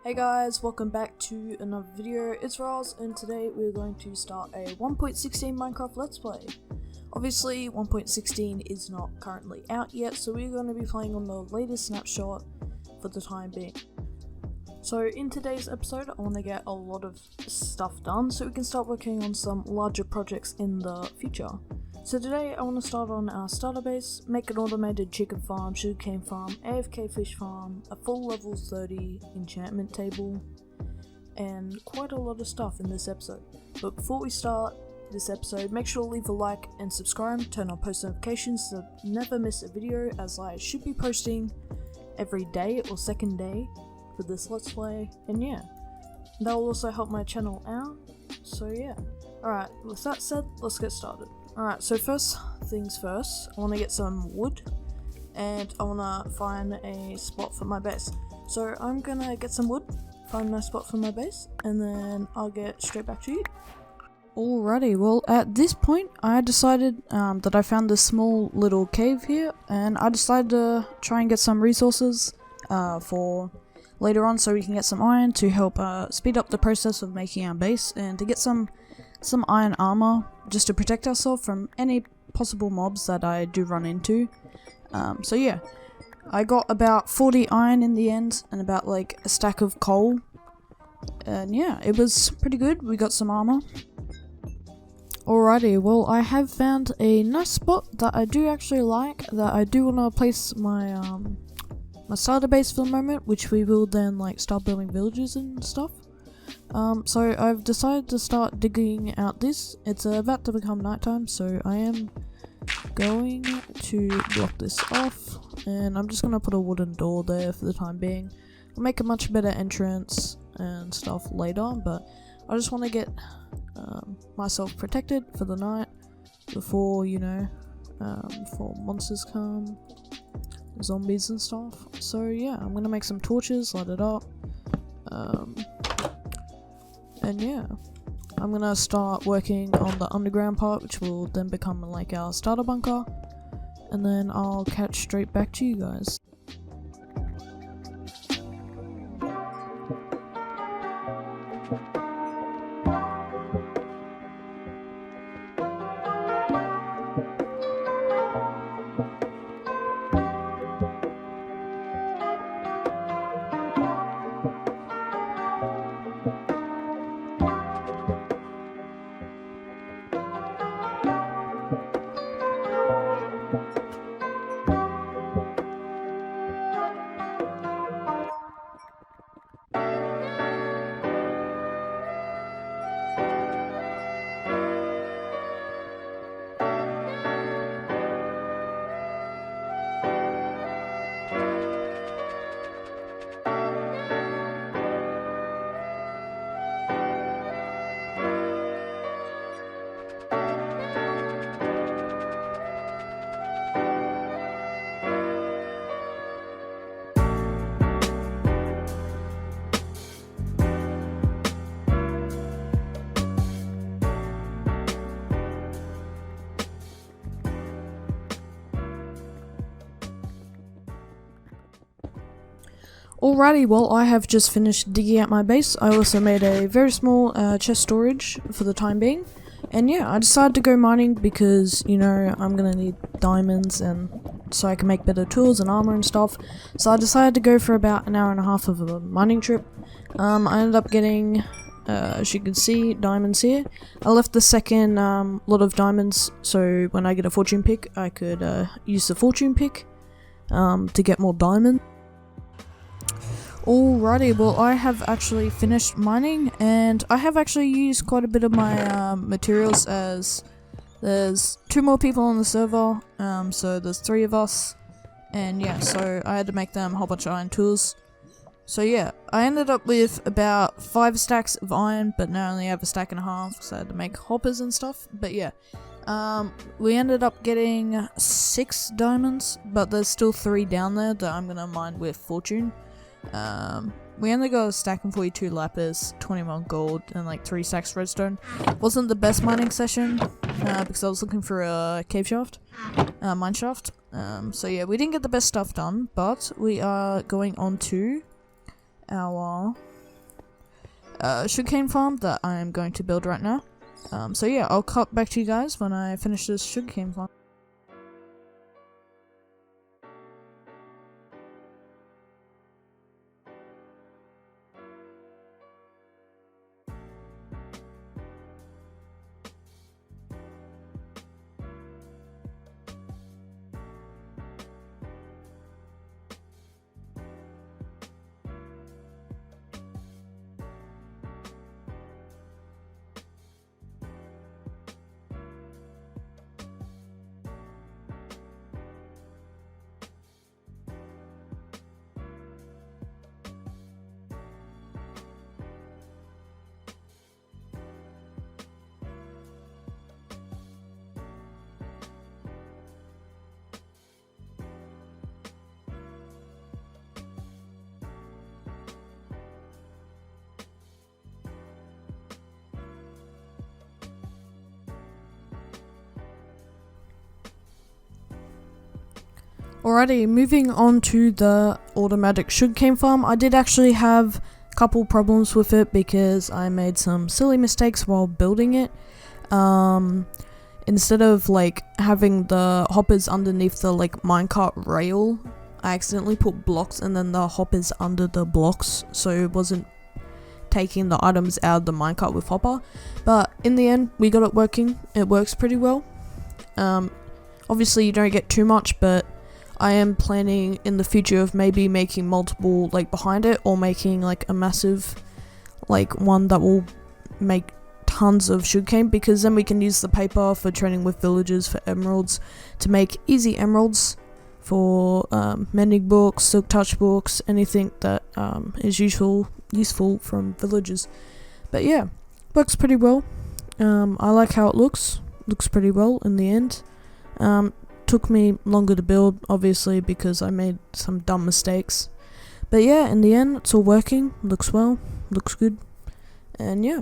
Hey guys, welcome back to another video. It's Roz, and today we're going to start a 1.16 Minecraft Let's Play. Obviously, 1.16 is not currently out yet, so we're going to be playing on the latest snapshot for the time being. So in today's episode, I want to get a lot of stuff done so we can start working on some larger projects in the future. So today I want to start on our starter base, make an automated chicken farm, sugarcane farm, AFK fish farm, a full level 30 enchantment table, and quite a lot of stuff in this episode. But before we start this episode, make sure to leave a like and subscribe, turn on post notifications to never miss a video, as I should be posting every day or second day for this Let's Play, and yeah, that will also help my channel out, so yeah. Alright, with that said, let's get started. Alright, so first things first, I want to get some wood, and I want to find a spot for my base. So I'm gonna get some wood, find a nice spot for my base, and then I'll get straight back to you. Alrighty, well at this point I decided that I found this small little cave here, and I decided to try and get some resources for later on so we can get some iron to help speed up the process of making our base, and to get some iron armor just to protect ourselves from any possible mobs that I do run into. So yeah, I got about 40 iron in the end and about like a stack of coal, and yeah, it was pretty good. We got some armor. Alrighty, well I have found a nice spot that I do actually like, that I do want to place my my starter base for the moment, which we will then like start building villages and stuff. So I've decided to start digging out this. It's about to become nighttime, so I am going to block this off, and I'm just going to put a wooden door there for the time being. I'll make a much better entrance and stuff later, but I just want to get myself protected for the night before, you know, before monsters come, zombies and stuff. So yeah, I'm going to make some torches, light it up. And yeah, I'm gonna start working on the underground part, which will then become like our starter bunker, and then I'll catch straight back to you guys. Alrighty, well I have just finished digging out my base. I also made a very small chest storage for the time being. And yeah, I decided to go mining because, you know, I'm gonna need diamonds and so I can make better tools and armor and stuff. So I decided to go for about an hour and a half of a mining trip. I ended up getting, as you can see, diamonds here. I left the second lot of diamonds so when I get a fortune pick I could use the fortune pick to get more diamonds. Alrighty, well I have actually finished mining, and I have actually used quite a bit of my materials, as there's 2 more people on the server, so there's 3 of us, and yeah, so I had to make them a whole bunch of iron tools. So yeah, I ended up with about 5 stacks of iron, but now I only have a stack and a half, so I had to make hoppers and stuff. But yeah, we ended up getting 6 diamonds, but there's still 3 down there that I'm gonna mine with fortune. We only got a stack and 42 lapis, 21 gold, and like 3 stacks redstone. Wasn't the best mining session, because I was looking for a cave shaft, mine shaft. So yeah, we didn't get the best stuff done, but we are going on to our sugarcane farm that I am going to build right now. So yeah, I'll cut back to you guys when I finish this sugarcane farm. Alrighty, moving on to the automatic sugarcane farm. I did actually have a couple problems with it because I made some silly mistakes while building it. Instead of like having the hoppers underneath the like minecart rail, I accidentally put blocks and then the hoppers under the blocks, so it wasn't taking the items out of the minecart with hopper. But in the end, we got it working. It works pretty well. Obviously you don't get too much, but I am planning in the future of maybe making multiple like behind it, or making like a massive like one that will make tons of sugarcane, because then we can use the paper for trading with villagers for emeralds to make easy emeralds for mending books, silk touch books, anything that is useful from villagers. But yeah, works pretty well. I like how it looks pretty well in the end. Took me longer to build, obviously, because I made some dumb mistakes. But yeah, in the end, it's all working, looks well, looks good, and yeah.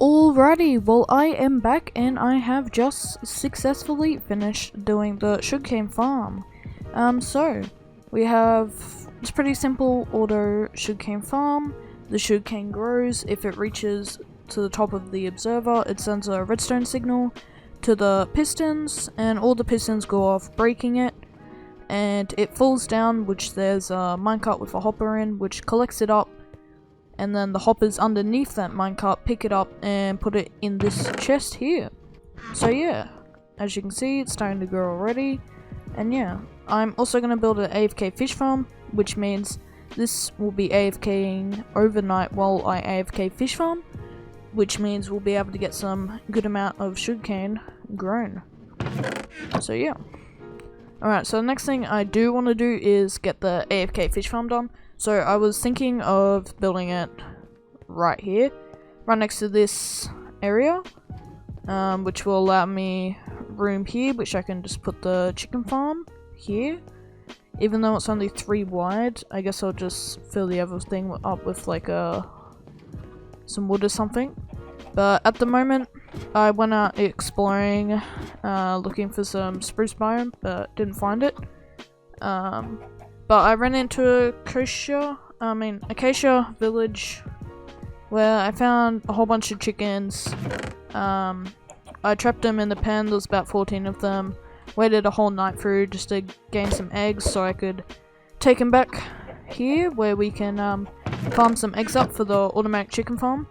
Alrighty, well I am back and I have just successfully finished doing the sugarcane farm. So we have, it's pretty simple auto sugarcane farm. The sugarcane grows. If it reaches to the top of the observer, it sends a redstone signal to the pistons, and all the pistons go off, breaking it, and it falls down, which there's a minecart with a hopper in, which collects it up. And then the hoppers underneath that minecart pick it up and put it in this chest here. So yeah, as you can see, it's starting to grow already. And yeah, I'm also going to build an AFK fish farm, which means this will be AFKing overnight while I AFK fish farm, which means we'll be able to get some good amount of sugarcane grown. So yeah. Alright, so the next thing I do want to do is get the AFK fish farm done. So I was thinking of building it right here, right next to this area, which will allow me room here, which I can just put the chicken farm here. Even though it's only 3 wide, I guess I'll just fill the other thing up with like some wood or something. But at the moment, I went out exploring, looking for some spruce biome, but didn't find it. But I ran into Acacia Village, where I found a whole bunch of chickens. I trapped them in the pen. There was about 14 of them. Waited a whole night through just to gain some eggs so I could take them back here, where we can farm some eggs up for the automatic chicken farm.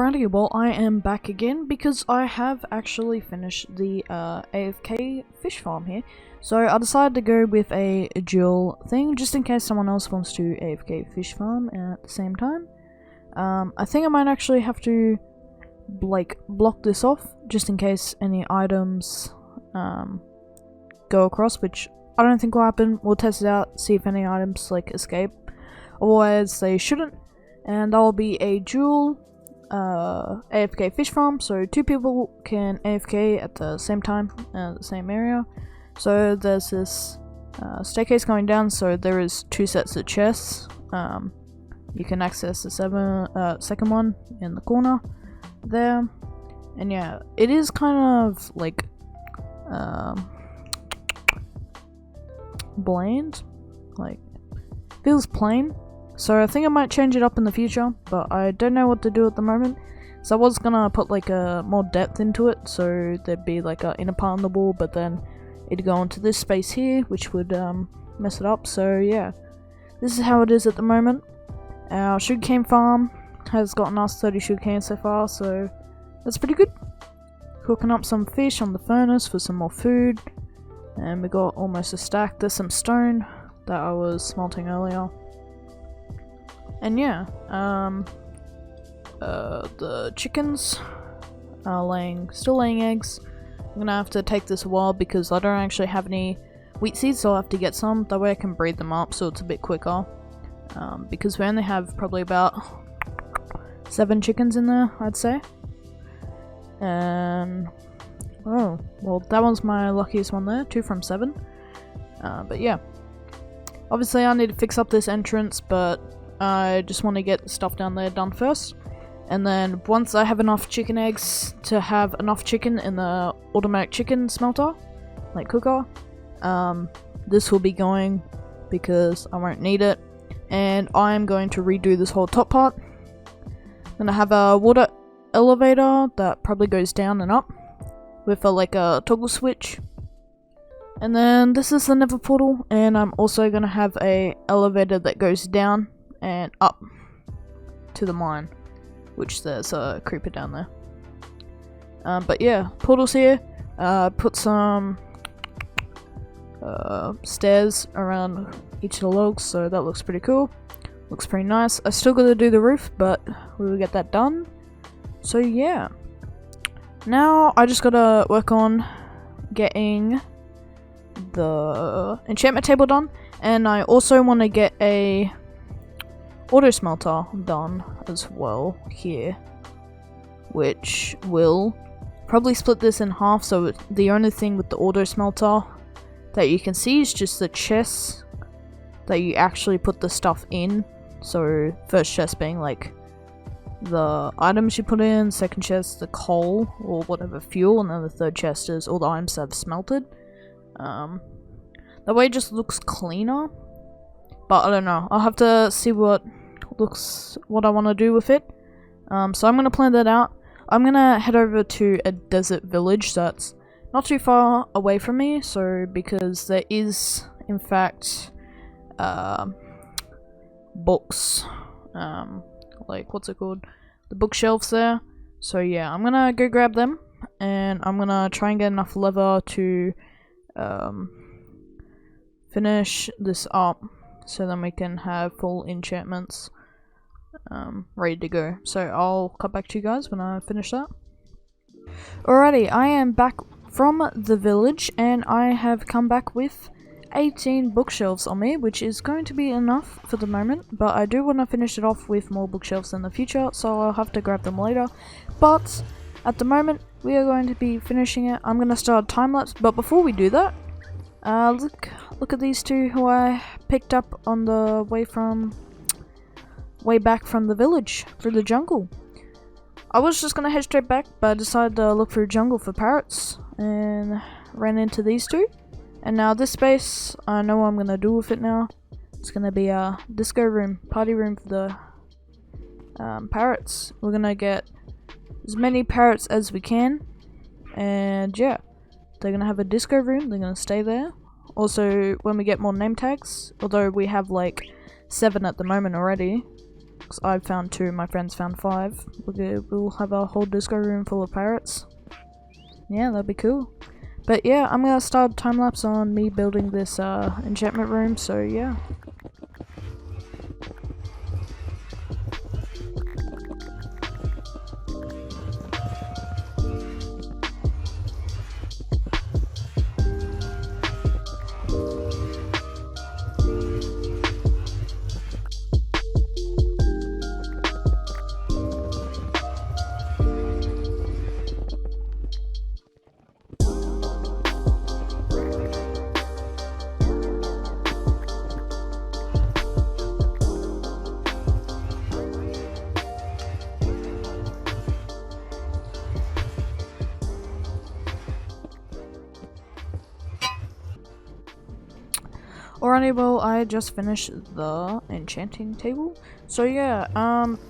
Alrighty, well I am back again because I have actually finished the AFK fish farm here. So I decided to go with a dual thing just in case someone else wants to AFK fish farm at the same time. I think I might actually have to like block this off just in case any items go across, which I don't think will happen. We'll test it out, see if any items like escape. Otherwise they shouldn't. And that will be a dual AFK fish farm, so two people can AFK at the same time in the same area. So there's this staircase going down, so there is two sets of chests. You can access the second one in the corner there. And yeah, it is kind of like bland, like feels plain. So I think I might change it up in the future, but I don't know what to do at the moment. So I was gonna put like a more depth into it, so there'd be like an inner part on the wall, but then it'd go into this space here, which would mess it up. So yeah, this is how it is at the moment. Our sugarcane farm has gotten us 30 sugarcane so far, so that's pretty good. Cooking up some fish on the furnace for some more food, and we got almost a stack. There's some stone that I was smelting earlier. And yeah, the chickens are still laying eggs. I'm gonna have to take this a while because I don't actually have any wheat seeds, so I'll have to get some. That way I can breed them up so it's a bit quicker. Because we only have probably about 7 chickens in there, I'd say. And oh, well that one's my luckiest one there, 2 from 7. But yeah, obviously I need to fix up this entrance, but I just want to get the stuff down there done first. And then once I have enough chicken eggs to have enough chicken in the automatic chicken smelter, like cooker, this will be going because I won't need it. And I'm going to redo this whole top part. I'm gonna have a water elevator that probably goes down and up with like a toggle switch. And then this is the nether portal, and I'm also gonna have a elevator that goes down and up to the mine, which there's a creeper down there. But yeah, portals here. Put some stairs around each of the logs, so that looks pretty cool. Looks pretty nice. I still gotta do the roof, but we will get that done. So yeah, now I just gotta work on getting the enchantment table done, and I also want to get a auto smelter done as well here, which will probably split this in half. So the only thing with the auto smelter that you can see is just the chests that you actually put the stuff in. So first chest being like the items you put in, second chest the coal or whatever fuel, and then the third chest is all the items that have smelted. That way it just looks cleaner, but I don't know, I'll have to see what I want to do with it. So I'm gonna plan that out. I'm gonna head over to a desert village that's not too far away from me, so because there is in fact books, like what's it called, the bookshelves there. So yeah, I'm gonna go grab them, and I'm gonna try and get enough leather to finish this up, so then we can have full enchantments ready to go. So I'll cut back to you guys when I finish that. Alrighty, I am back from the village, and I have come back with 18 bookshelves on me, which is going to be enough for the moment, but I do want to finish it off with more bookshelves in the future, so I'll have to grab them later. But at the moment we are going to be finishing it. I'm going to start a time lapse, but before we do that, look at these two who I picked up on the way back from the village through the jungle. I was just gonna head straight back, but I decided to look through jungle for parrots and ran into these two. And now this space, I know what I'm gonna do with it now. It's gonna be a disco room, party room for the parrots. We're gonna get as many parrots as we can, and yeah, they're gonna have a disco room. They're gonna stay there. Also, when we get more name tags, although we have like 7 at the moment already, Because I've found 2, my friends found 5. We'll have a whole disco room full of parrots. Yeah, that'd be cool. But yeah, I'm gonna start time-lapse on me building this enchantment room, so yeah. Alrighty, well, I just finished the enchanting table. So yeah,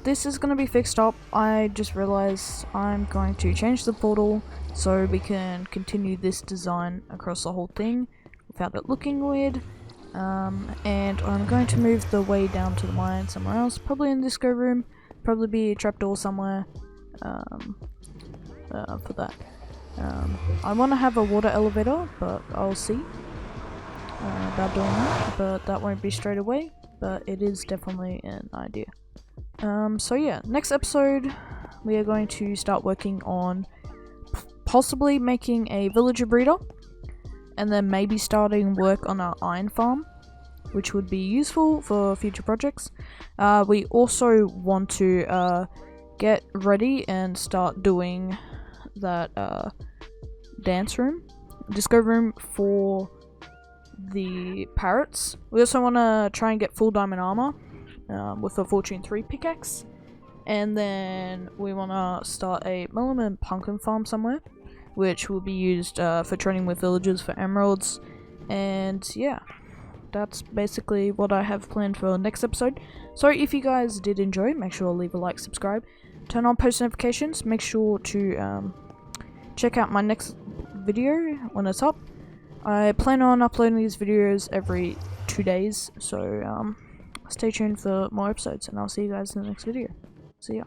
this is gonna be fixed up. I just realized I'm going to change the portal so we can continue this design across the whole thing without it looking weird. And I'm going to move the way down to the mine somewhere else, probably in the disco room, probably be a trapdoor somewhere, for that. I want to have a water elevator, but I'll see about doing that, but that won't be straight away, but it is definitely an idea. So yeah, next episode we are going to start working on possibly making a villager breeder, and then maybe starting work on our iron farm, which would be useful for future projects. We also want to get ready and start doing that dance room, disco room for the parrots. We also want to try and get full diamond armor with a Fortune 3 pickaxe, and then we want to start a Melanin pumpkin farm somewhere, which will be used for training with villagers for emeralds. And yeah, that's basically what I have planned for next episode. So if you guys did enjoy, make sure to leave a like, subscribe, turn on post notifications, make sure to check out my next video when it's up. I plan on uploading these videos every 2 days, so stay tuned for more episodes, and I'll see you guys in the next video. See ya.